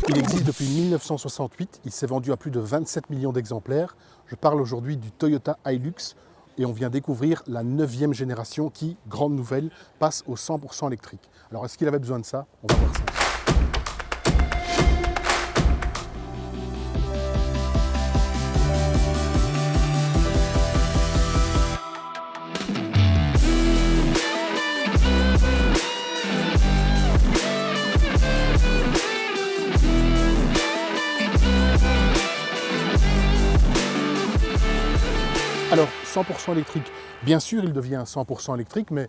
Il existe depuis 1968, il s'est vendu à plus de 27 millions d'exemplaires. Je parle aujourd'hui du Toyota Hilux et on vient découvrir la 9e génération qui, grande nouvelle, passe au 100% électrique. Alors est-ce qu'il avait besoin de ça? On va voir ça. Alors, 100% électrique, bien sûr, il devient 100% électrique, mais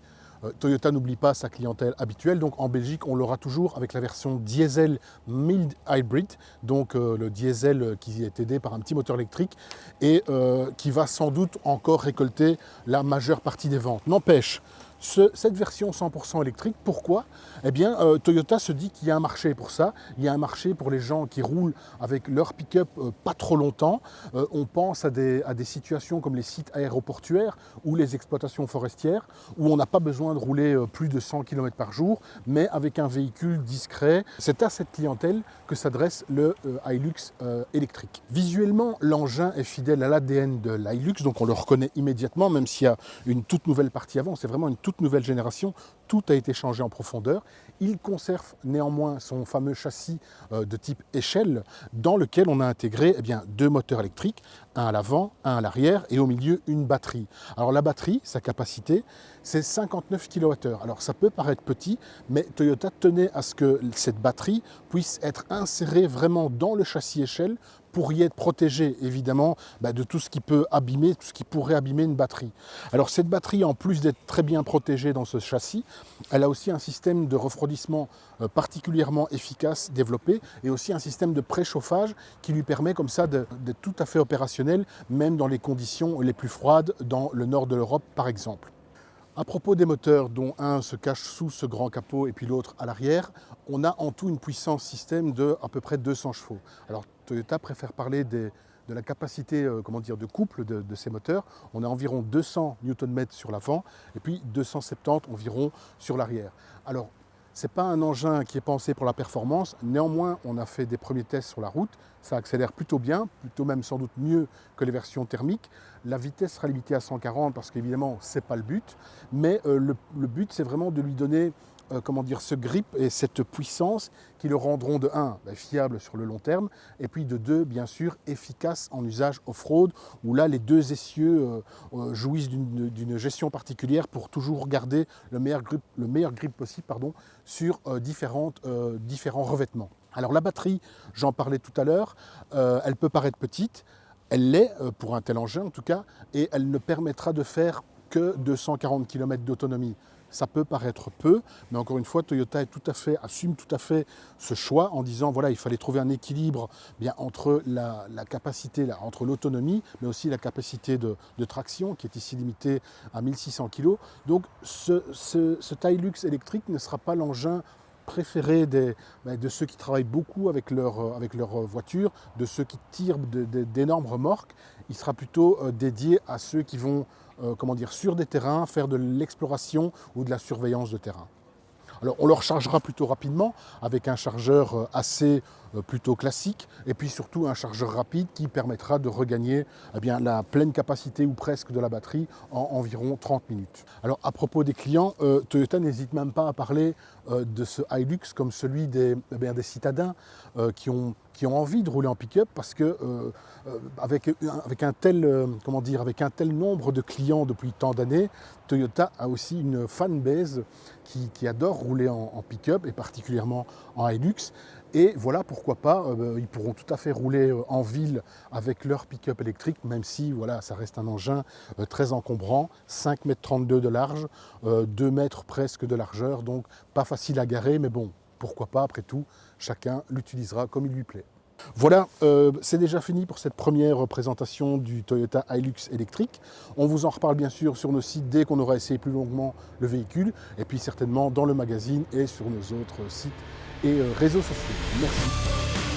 Toyota n'oublie pas sa clientèle habituelle. Donc en Belgique, on l'aura toujours avec la version diesel mild hybrid, donc le diesel qui est aidé par un petit moteur électrique et qui va sans doute encore récolter la majeure partie des ventes. N'empêche, cette version 100% électrique, pourquoi? Eh bien, Toyota se dit qu'il y a un marché pour ça. Il y a un marché pour les gens qui roulent avec leur pick-up pas trop longtemps. On pense à des situations comme les sites aéroportuaires ou les exploitations forestières où on n'a pas besoin de rouler plus de 100 km par jour, mais avec un véhicule discret. C'est à cette clientèle que s'adresse le Hilux électrique. Visuellement, l'engin est fidèle à l'ADN de l'Hilux, donc on le reconnaît immédiatement, même s'il y a une toute nouvelle partie avant. C'est vraiment une toute nouvelle génération, tout a été changé en profondeur. Il conserve néanmoins son fameux châssis de type échelle dans lequel on a intégré deux moteurs électriques, un à l'avant, un à l'arrière et au milieu une batterie. Alors la batterie, sa capacité, c'est 59 kWh. Alors ça peut paraître petit, mais Toyota tenait à ce que cette batterie puisse être insérée vraiment dans le châssis échelle pour y être protégé évidemment de tout ce qui peut abîmer, tout ce qui pourrait abîmer une batterie. Alors cette batterie, en plus d'être très bien protégée dans ce châssis, elle a aussi un système de refroidissement particulièrement efficace développé et aussi un système de préchauffage qui lui permet comme ça d'être tout à fait opérationnel, même dans les conditions les plus froides dans le nord de l'Europe par exemple. À propos des moteurs, dont un se cache sous ce grand capot et puis l'autre à l'arrière, on a en tout une puissance système de à peu près 200 chevaux. Alors Toyota préfère parler de la capacité de couple de ces moteurs. On a environ 200 Nm sur l'avant et puis 270 environ sur l'arrière. Alors, ce n'est pas un engin qui est pensé pour la performance, néanmoins on a fait des premiers tests sur la route, ça accélère plutôt bien, plutôt même sans doute mieux que les versions thermiques. La vitesse sera limitée à 140 parce qu'évidemment ce n'est pas le but, mais le but c'est vraiment de lui donner ce grip et cette puissance qui le rendront de 1 fiable sur le long terme et puis de 2 bien sûr efficace en usage off-road où là les deux essieux jouissent d'une gestion particulière pour toujours garder le meilleur grip possible sur différents revêtements. Alors la batterie, j'en parlais tout à l'heure, elle peut paraître petite, elle l'est pour un tel engin en tout cas, et elle ne permettra de faire que 240 km d'autonomie. Ça peut paraître peu, mais encore une fois, Toyota assume tout à fait ce choix en disant voilà, il fallait trouver un équilibre entre la capacité, entre l'autonomie, mais aussi la capacité de traction qui est ici limitée à 1600 kg. Donc ce Hilux électrique ne sera pas l'engin préféré de ceux qui travaillent beaucoup avec leur voiture, de ceux qui tirent d'énormes remorques. Il sera plutôt dédié à ceux qui vont sur des terrains, faire de l'exploration ou de la surveillance de terrain. Alors on le rechargera plutôt rapidement avec un chargeur AC plutôt classique et puis surtout un chargeur rapide qui permettra de regagner la pleine capacité ou presque de la batterie en environ 30 minutes. Alors à propos des clients, Toyota n'hésite même pas à parler de ce Hilux comme celui des citadins qui ont envie de rouler en pick-up parce que avec un tel nombre de clients depuis tant d'années, Toyota a aussi une fanbase qui adore rouler en pick-up et particulièrement en Hilux. Et voilà, pourquoi pas, ils pourront tout à fait rouler en ville avec leur pick-up électrique, même si ça reste un engin très encombrant, 5,32 m de large, 2 m presque de largeur, donc pas facile à garer, mais bon, pourquoi pas, après tout, chacun l'utilisera comme il lui plaît. Voilà, c'est déjà fini pour cette première présentation du Toyota Hilux électrique. On vous en reparle bien sûr sur nos sites dès qu'on aura essayé plus longuement le véhicule, et puis certainement dans le magazine et sur nos autres sites et réseaux sociaux. Merci.